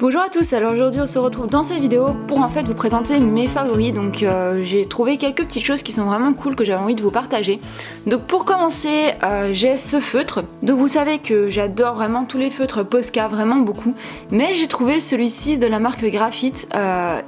Bonjour à tous, alors aujourd'hui on se retrouve dans cette vidéo pour en fait vous présenter mes favoris. Donc j'ai trouvé quelques petites choses qui sont vraiment cool que j'avais envie de vous partager. Donc pour commencer j'ai ce feutre. Donc vous savez que j'adore vraiment tous les feutres Posca, vraiment beaucoup. Mais j'ai trouvé celui-ci de la marque Graphite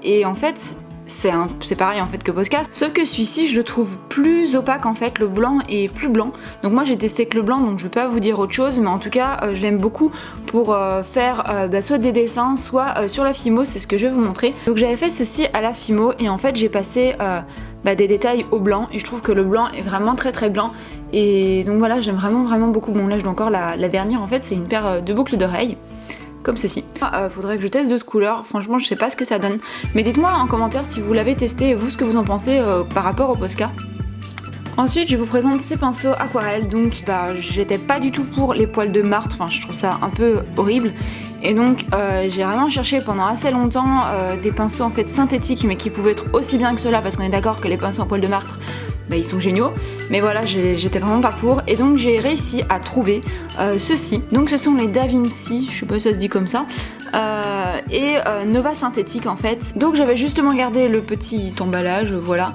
et en fait c'est pareil en fait que Posca, sauf que celui-ci je le trouve plus opaque en fait, le blanc est plus blanc. Donc moi j'ai testé que le blanc, donc je vais pas vous dire autre chose, mais en tout cas je l'aime beaucoup pour faire soit des dessins, soit sur la Fimo, c'est ce que je vais vous montrer. Donc j'avais fait ceci à la Fimo et en fait j'ai passé des détails au blanc et je trouve que le blanc est vraiment très blanc et donc voilà, j'aime vraiment beaucoup. Bon là je dois encore la vernir, en fait c'est une paire de boucles d'oreilles comme ceci. Faudrait que je teste d'autres couleurs, franchement je sais pas ce que ça donne. Mais dites-moi en commentaire si vous l'avez testé et vous ce que vous en pensez par rapport au Posca. Ensuite je vous présente ces pinceaux aquarelles. Donc j'étais pas du tout pour les poils de martre, enfin je trouve ça un peu horrible. Et donc j'ai vraiment cherché pendant assez longtemps des pinceaux en fait synthétiques mais qui pouvaient être aussi bien que ceux-là, parce qu'on est d'accord que les pinceaux en poils de martre ils sont géniaux, mais voilà j'étais vraiment pas pour, et donc j'ai réussi à trouver ceux-ci. Donc ce sont les Da Vinci, je sais pas si ça se dit comme ça, et Nova synthétique en fait. Donc j'avais justement gardé le petit emballage, voilà,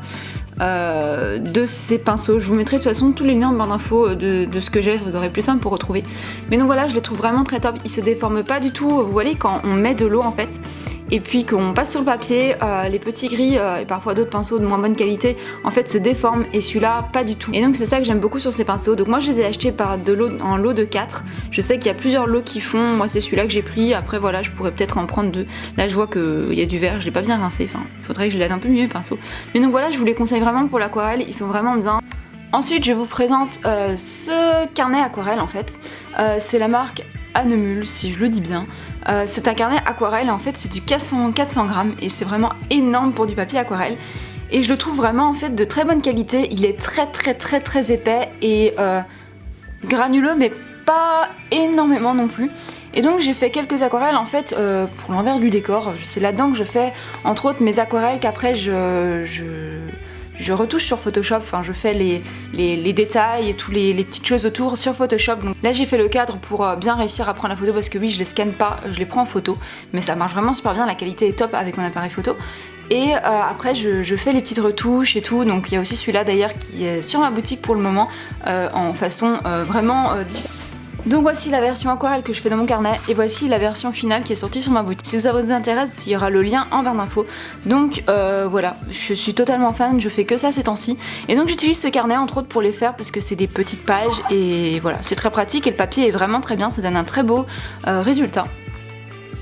de ces pinceaux. Je vous mettrai de toute façon tous les liens en barre d'infos de ce que j'ai, vous aurez plus simple pour retrouver. Mais donc voilà, je les trouve vraiment très top, ils se déforment pas du tout, vous voyez quand on met de l'eau en fait, et puis qu'on passe sur le papier, les petits gris et parfois d'autres pinceaux de moins bonne qualité en fait se déforment, et celui-là pas du tout. Et donc c'est ça que j'aime beaucoup sur ces pinceaux. Donc moi je les ai achetés en lot de 4. Je sais qu'il y a plusieurs lots qui font, moi c'est celui-là que j'ai pris. Après voilà, je pourrais peut-être en prendre deux. Là je vois qu'il y a du vert, je l'ai pas bien rincé, enfin il faudrait que je l'aide un peu mieux les pinceaux. Mais donc voilà, je vous les conseille vraiment pour l'aquarelle, ils sont vraiment bien. Ensuite je vous présente ce carnet aquarelle en fait, c'est la marque Anemule si je le dis bien. C'est un carnet aquarelle, en fait c'est du 400 grammes et c'est vraiment énorme pour du papier aquarelle. Et je le trouve vraiment en fait de très bonne qualité, il est très épais et granuleux mais pas énormément non plus. Et donc j'ai fait quelques aquarelles en fait pour l'envers du décor, c'est là-dedans que je fais entre autres mes aquarelles qu'après je retouche sur Photoshop, enfin je fais les détails et toutes les petites choses autour sur Photoshop. Donc là j'ai fait le cadre pour bien réussir à prendre la photo, parce que oui je les scanne pas, je les prends en photo, mais ça marche vraiment super bien, la qualité est top avec mon appareil photo. Et après je fais les petites retouches et tout, donc il y a aussi celui-là d'ailleurs qui est sur ma boutique pour le moment en façon vraiment différente. Donc voici la version aquarelle que je fais dans mon carnet, et voici la version finale qui est sortie sur ma boutique. Si ça vous intéresse, il y aura le lien en barre d'infos. Donc voilà, je suis totalement fan, je fais que ça ces temps-ci. Et donc j'utilise ce carnet entre autres pour les faire parce que c'est des petites pages et voilà, c'est très pratique et le papier est vraiment très bien, ça donne un très beau résultat.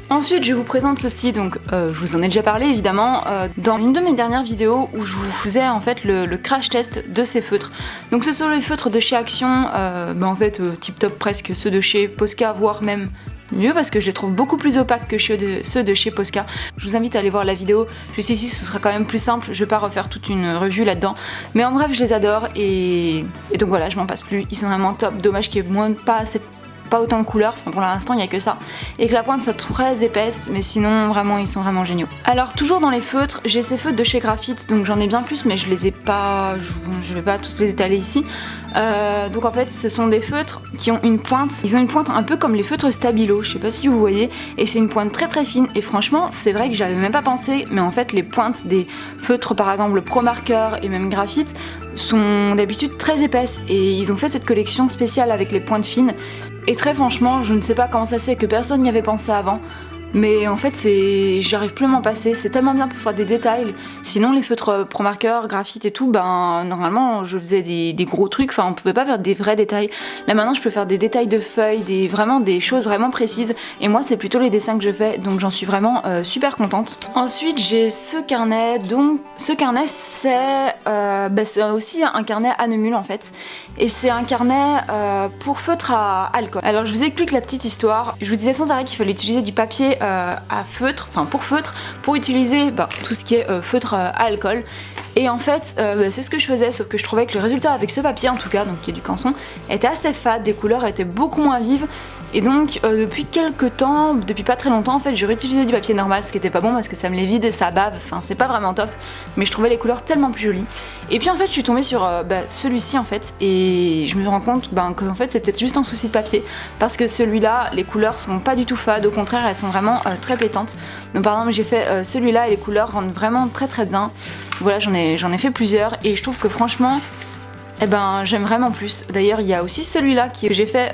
Ensuite je vous présente ceci, donc je vous en ai déjà parlé évidemment dans une de mes dernières vidéos où je vous faisais en fait le crash test de ces feutres. Donc ce sont les feutres de chez Action, en fait tip top presque ceux de chez Posca, voire même mieux parce que je les trouve beaucoup plus opaques que ceux de chez Posca. Je vous invite à aller voir la vidéo juste ici, ce sera quand même plus simple, je vais pas refaire toute une revue là-dedans. Mais en bref je les adore et donc voilà, je m'en passe plus, ils sont vraiment top, dommage qu'il y ait pas autant de couleurs, enfin pour l'instant il n'y a que ça, et que la pointe soit très épaisse, mais sinon vraiment ils sont vraiment géniaux. Alors toujours dans les feutres, j'ai ces feutres de chez Graphite, donc j'en ai bien plus mais je les ai pas, je vais pas tous les étaler ici. Donc en fait ce sont des feutres qui ont une pointe, ils ont une pointe un peu comme les feutres Stabilo, je sais pas si vous voyez, et c'est une pointe très fine, et franchement c'est vrai que j'avais même pas pensé, mais en fait les pointes des feutres par exemple Pro Marker et même Graphite sont d'habitude très épaisses, et ils ont fait cette collection spéciale avec les pointes fines. Et très franchement, je ne sais pas comment ça se fait que personne n'y avait pensé avant, mais en fait j'arrive plus à m'en passer, c'est tellement bien pour faire des détails. Sinon les feutres Pro Marker, Graphite et tout, normalement je faisais des gros trucs, enfin on pouvait pas faire des vrais détails. Là maintenant je peux faire des détails de feuilles, vraiment des choses vraiment précises, et moi c'est plutôt les dessins que je fais, donc j'en suis vraiment super contente. Ensuite j'ai ce carnet, donc ce carnet c'est aussi un carnet Anemule en fait, et c'est un carnet pour feutre à alcool. Alors je vous explique la petite histoire, je vous disais sans arrêt qu'il fallait utiliser du papier à feutre, enfin pour feutre, pour utiliser tout ce qui est feutre à alcool. Et en fait, c'est ce que je faisais, sauf que je trouvais que le résultat avec ce papier en tout cas, donc qui est du Canson, était assez fade, les couleurs étaient beaucoup moins vives. Et donc depuis quelques temps, depuis pas très longtemps en fait, je réutilisais du papier normal, ce qui était pas bon parce que ça me les vide et ça bave, enfin c'est pas vraiment top, mais je trouvais les couleurs tellement plus jolies. Et puis en fait je suis tombée sur celui-ci en fait, et je me rends compte qu'en fait c'est peut-être juste un souci de papier, parce que celui-là, les couleurs sont pas du tout fades, au contraire elles sont vraiment très pétantes. Donc par exemple j'ai fait celui-là et les couleurs rendent vraiment très très bien. Voilà, j'en ai fait plusieurs et je trouve que franchement j'aime vraiment plus. D'ailleurs il y a aussi celui-là que j'ai fait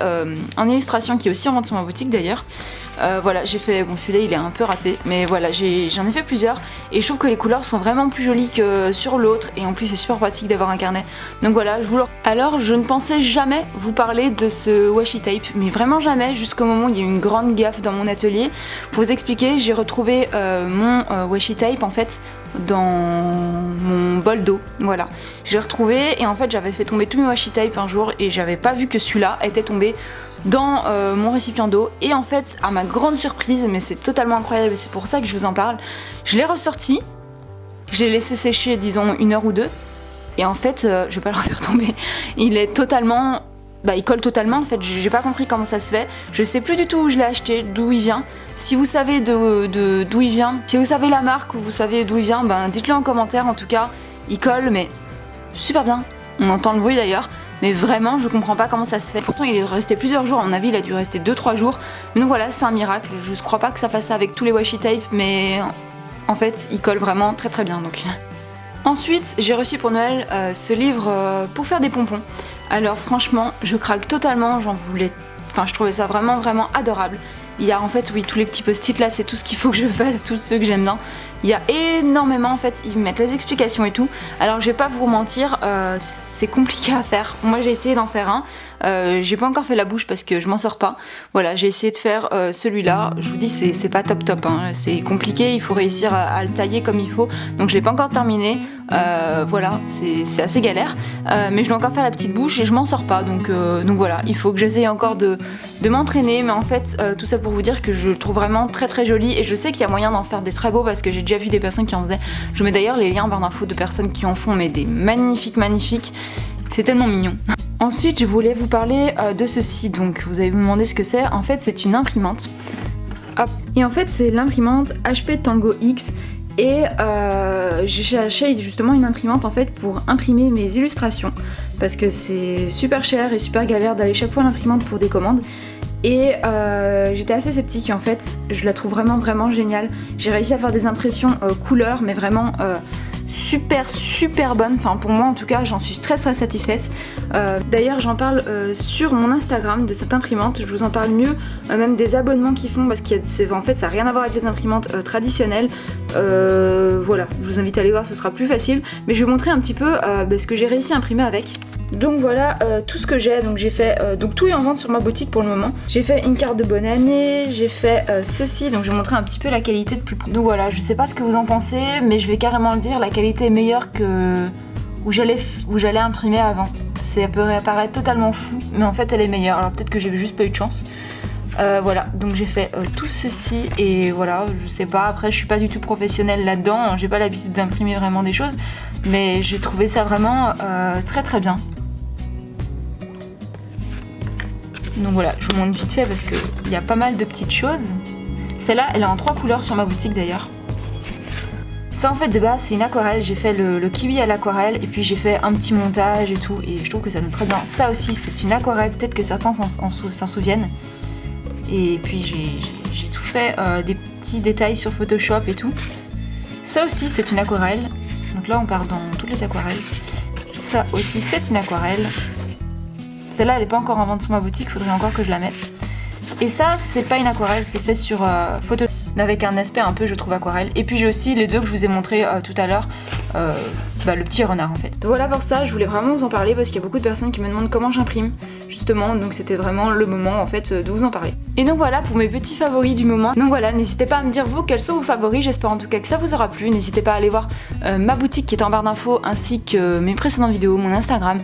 en illustration, qui est aussi en vente sur ma boutique d'ailleurs. Voilà, j'ai fait, bon celui-là il est un peu raté, mais voilà, j'en ai fait plusieurs et je trouve que les couleurs sont vraiment plus jolies que sur l'autre, et en plus c'est super pratique d'avoir un carnet. Donc voilà, alors je ne pensais jamais vous parler de ce washi tape, mais vraiment jamais, jusqu'au moment où il y a eu une grande gaffe dans mon atelier. Pour vous expliquer, j'ai retrouvé mon washi tape en fait dans mon bol d'eau, voilà. J'ai retrouvé et en fait j'avais fait tomber tous mes washi tape un jour et j'avais pas vu que celui-là était tombé dans mon récipient d'eau, et en fait à ma grande surprise, mais c'est totalement incroyable et c'est pour ça que je vous en parle, je l'ai ressorti, je l'ai laissé sécher disons 1 heure ou 2 et en fait je vais pas le refaire tomber, il est totalement, il colle totalement en fait, j'ai pas compris comment ça se fait, je sais plus du tout où je l'ai acheté, d'où il vient. Si vous savez d'où il vient, si vous savez la marque ou vous savez d'où il vient, dites-le en commentaire. En tout cas il colle mais super bien, on entend le bruit d'ailleurs. Mais vraiment je comprends pas comment ça se fait. Pourtant il est resté plusieurs jours, à mon avis il a dû rester 2-3 jours. Donc voilà, c'est un miracle. Je crois pas que ça fasse ça avec tous les washi tape, mais en fait il colle vraiment très très bien donc. Ensuite j'ai reçu pour Noël ce livre pour faire des pompons. Alors franchement je craque totalement, je trouvais ça vraiment vraiment adorable. Il y a en fait tous les petits post-it là, c'est tout ce qu'il faut que je fasse, tous ceux que j'aime bien. Il y a énormément en fait, ils mettent les explications et tout. Alors je vais pas vous mentir, c'est compliqué à faire. Moi j'ai essayé d'en faire un, j'ai pas encore fait la bouche parce que je m'en sors pas. Voilà, j'ai essayé de faire celui-là, je vous dis c'est pas top top, hein. C'est compliqué, il faut réussir à le tailler comme il faut. Donc je l'ai pas encore terminé, voilà, c'est assez galère. Mais je dois encore faire la petite bouche et je m'en sors pas. Donc voilà, il faut que j'essaye encore de m'entraîner. Mais en fait tout ça pour vous dire que je le trouve vraiment très très joli, et je sais qu'il y a moyen d'en faire des très beaux parce que j'ai déjà vu des personnes qui en faisaient. Je mets d'ailleurs les liens en barre d'infos de personnes qui en font, mais des magnifiques. C'est tellement mignon. Ensuite je voulais vous parler de ceci, donc vous allez vous demander ce que c'est. En fait c'est une imprimante. Hop. Et en fait c'est l'imprimante HP Tango X. Et j'ai cherché justement une imprimante en fait pour imprimer mes illustrations, parce que c'est super cher et super galère d'aller chaque fois à l'imprimante pour des commandes. Et j'étais assez sceptique, et en fait je la trouve vraiment vraiment géniale. J'ai réussi à faire des impressions couleurs, mais vraiment super bonne. Enfin pour moi en tout cas j'en suis très satisfaite. D'ailleurs j'en parle sur mon Instagram de cette imprimante. Je vous en parle mieux, même des abonnements qu'ils font, parce qu'en fait ça n'a rien à voir avec les imprimantes traditionnelles. Voilà, je vous invite à aller voir, ce sera plus facile. Mais je vais vous montrer un petit peu ce que j'ai réussi à imprimer avec. Donc voilà tout ce que j'ai. Donc j'ai fait donc tout est en vente sur ma boutique pour le moment. J'ai fait une carte de bonne année, j'ai fait ceci, donc je vais vous montrer un petit peu la qualité de plus près. Donc voilà, je sais pas ce que vous en pensez, mais je vais carrément le dire, la qualité est meilleure que où j'allais imprimer avant. Ça peut paraître totalement fou, mais en fait elle est meilleure. Alors peut-être que j'ai juste pas eu de chance. Voilà, donc j'ai fait tout ceci, et voilà, je sais pas, après je suis pas du tout professionnelle là-dedans, j'ai pas l'habitude d'imprimer vraiment des choses, mais j'ai trouvé ça vraiment très très bien. Donc voilà, je vous montre vite fait parce qu'il y a pas mal de petites choses. Celle-là, elle est en 3 couleurs sur ma boutique d'ailleurs. Ça en fait de base c'est une aquarelle, j'ai fait le kiwi à l'aquarelle, et puis j'ai fait un petit montage et tout, et je trouve que ça donne très bien. Ça aussi c'est une aquarelle, peut-être que certains s'en souviennent. Et puis j'ai tout fait, des petits détails sur Photoshop et tout. Ça aussi c'est une aquarelle, donc là on part dans toutes les aquarelles. Ça aussi c'est une aquarelle. Celle-là elle n'est pas encore en vente sur ma boutique, faudrait encore que je la mette. Et ça c'est pas une aquarelle, c'est fait sur Photoshop, mais avec un aspect un peu je trouve aquarelle. Et puis j'ai aussi les deux que je vous ai montré tout à l'heure, le petit renard en fait. Donc voilà pour ça, je voulais vraiment vous en parler parce qu'il y a beaucoup de personnes qui me demandent comment j'imprime justement, donc c'était vraiment le moment en fait de vous en parler. Et donc voilà pour mes petits favoris du moment. Donc voilà, n'hésitez pas à me dire vous quels sont vos favoris, j'espère en tout cas que ça vous aura plu. N'hésitez pas à aller voir ma boutique qui est en barre d'infos, ainsi que mes précédentes vidéos, mon Instagram,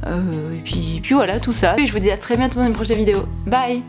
et puis voilà tout ça. Et je vous dis à très bientôt dans une prochaine vidéo. Bye.